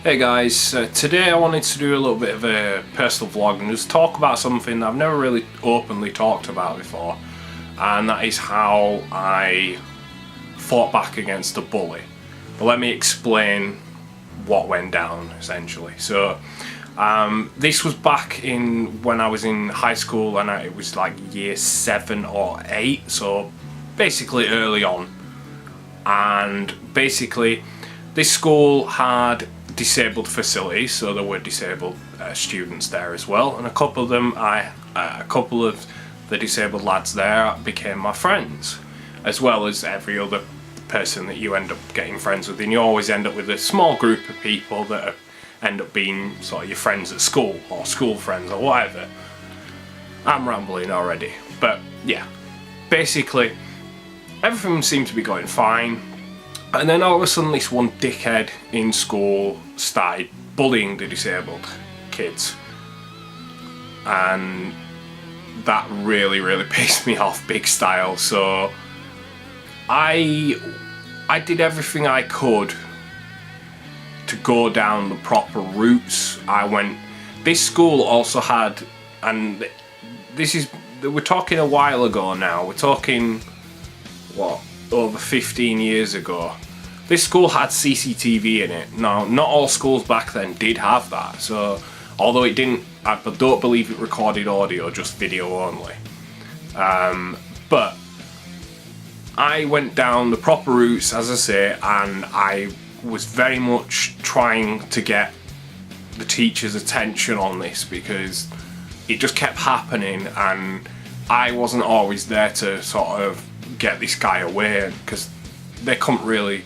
Hey guys, today I wanted to do a little bit of a personal vlog and just talk about something that I've never really openly talked about before, and that is how I fought back against a bully. But let me explain what went down essentially. So this was back in when I was in high school, and it was like year 7 or 8, so basically early on. And basically this school had disabled facilities, so there were disabled students there as well, and a couple of the disabled lads there became my friends, as well as every other person that you end up getting friends with, and you always end up with a small group of people that end up being sort of your friends at school, or school friends, or whatever. I'm rambling already, but yeah, basically everything seemed to be going fine. And then all of a sudden this one dickhead in school started bullying the disabled kids, and that really pissed me off big style. So I did everything I could to go down the proper routes. This school also had, and we're talking a while ago now, we're talking what, over 15 years ago. This school had CCTV in it. Now, not all schools back then did have that, so although it didn't, I don't believe it recorded audio, just video only. But I went down the proper routes, as I say, and I was very much trying to get the teachers' attention on this, because it just kept happening and I wasn't always there to sort of get this guy away, because they couldn't really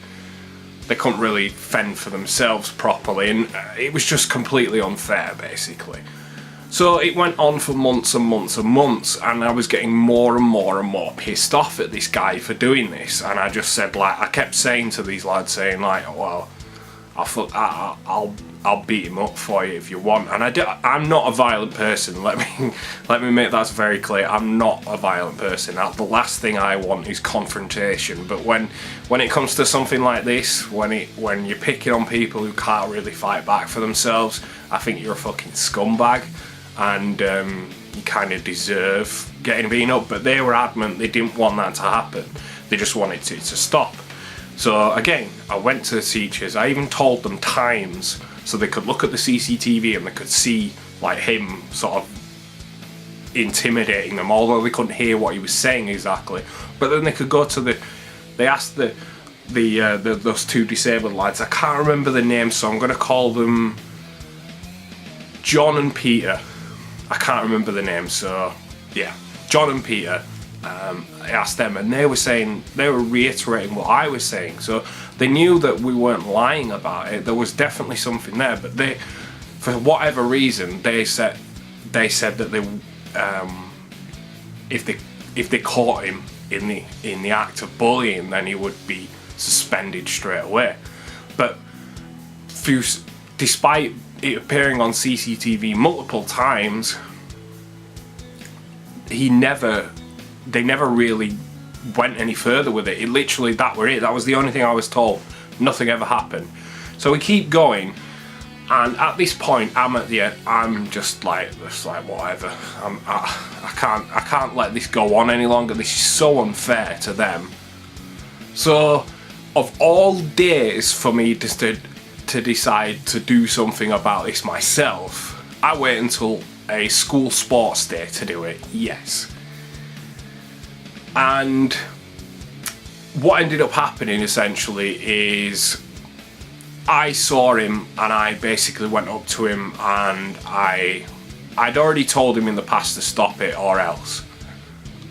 fend for themselves properly, and it was just completely unfair basically. So it went on for months and months and months, and I was getting more and more pissed off at this guy for doing this. And I just said, like, I kept saying to these lads, saying like, well, I'll beat him up for you if you want. And I'm not a violent person. Let me make that very clear. I'm not a violent person. The last thing I want is confrontation. But when it comes to something like this, when you're picking on people who can't really fight back for themselves, I think you're a fucking scumbag, and you kind of deserve getting beaten up. But they were adamant they didn't want that to happen. They just wanted it to stop. So again, I went to the teachers. I even told them times so they could look at the CCTV and they could see like him sort of intimidating them, although they couldn't hear what he was saying exactly. But then they could go to they asked those two disabled lads, I can't remember the names, so I'm going to call them John and Peter. I can't remember the names, so yeah, John and Peter. I asked them, and they were reiterating what I was saying, so they knew that we weren't lying about it. There was definitely something there, but they, for whatever reason, they said that if they caught him in the act of bullying, then he would be suspended straight away. But despite it appearing on CCTV multiple times, they never really went any further with it. It literally, that was the only thing I was told. Nothing ever happened. So we keep going, and at this point I'm just like whatever. I can't let this go on any longer. This is so unfair to them. So of all days for me to decide to do something about this myself, I wait until a school sports day to do it. Yes. And what ended up happening essentially is I saw him, and I basically went up to him, and I'd already told him in the past to stop it or else,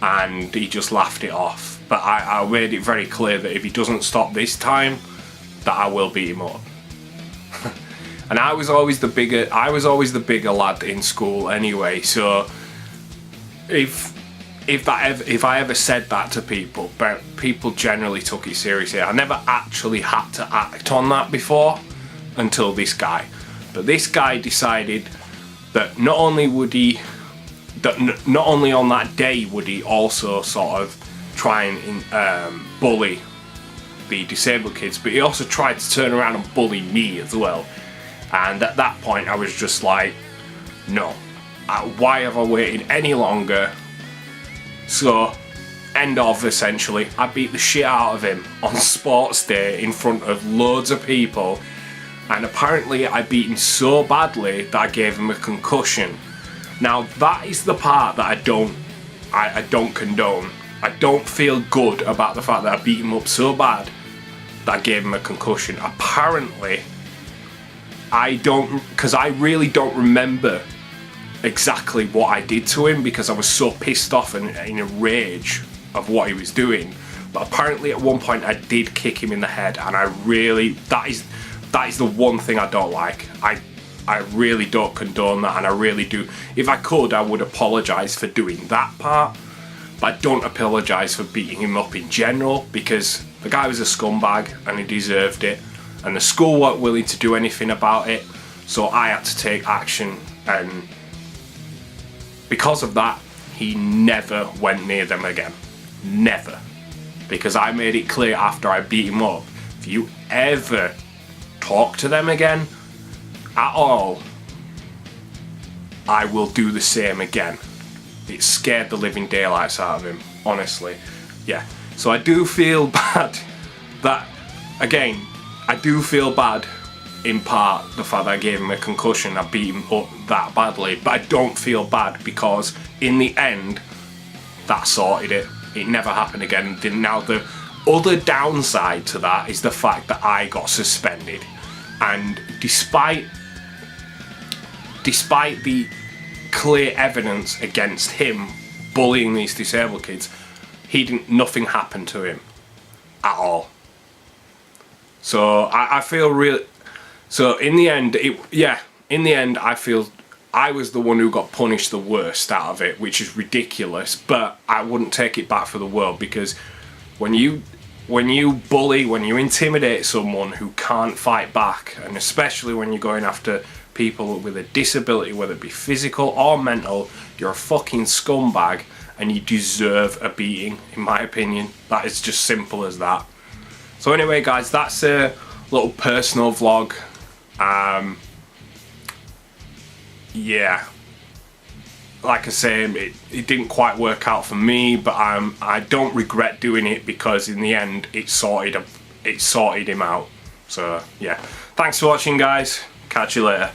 and he just laughed it off. But I made it very clear that if he doesn't stop this time, that I will beat him up. And I was always the bigger lad in school anyway, so if I ever said that to people, but people generally took it seriously. I never actually had to act on that before until this guy. But this guy decided that not only on that day would he also sort of try and bully the disabled kids, but he also tried to turn around and bully me as well. And at that point I was just like, no, why have I waited any longer? So, end of, essentially. I beat the shit out of him on sports day in front of loads of people, and apparently I beat him so badly that I gave him a concussion. Now that is the part that I don't condone. I don't feel good about the fact that I beat him up so bad that I gave him a concussion. Apparently, because I really don't remember exactly what I did to him, because I was so pissed off and in a rage of what he was doing. But apparently at one point I did kick him in the head, and that is the one thing I don't like. I really don't condone that, and I really do. If I could, I would apologise for doing that part, but I don't apologise for beating him up in general, because the guy was a scumbag and he deserved it, and the school weren't willing to do anything about it, so I had to take action, and because of that, he never went near them again. Never. Because I made it clear after I beat him up, if you ever talk to them again at all, I will do the same again. It scared the living daylights out of him, honestly. Yeah. So I do feel bad that, again, I do feel bad in part the fact that I gave him a concussion, I beat him up that badly, but I don't feel bad because in the end that sorted it. It never happened again. Now the other downside to that is the fact that I got suspended, and despite the clear evidence against him bullying these disabled kids, nothing happened to him at all. So I feel real. So in the end, I feel I was the one who got punished the worst out of it, which is ridiculous, but I wouldn't take it back for the world, because when you bully, when you intimidate someone who can't fight back, and especially when you're going after people with a disability, whether it be physical or mental, you're a fucking scumbag and you deserve a beating, in my opinion. That is just simple as that. So anyway guys, that's a little personal vlog. Yeah, like I say, it didn't quite work out for me, but I don't regret doing it, because in the end it sorted him out. So yeah, thanks for watching guys, catch you later.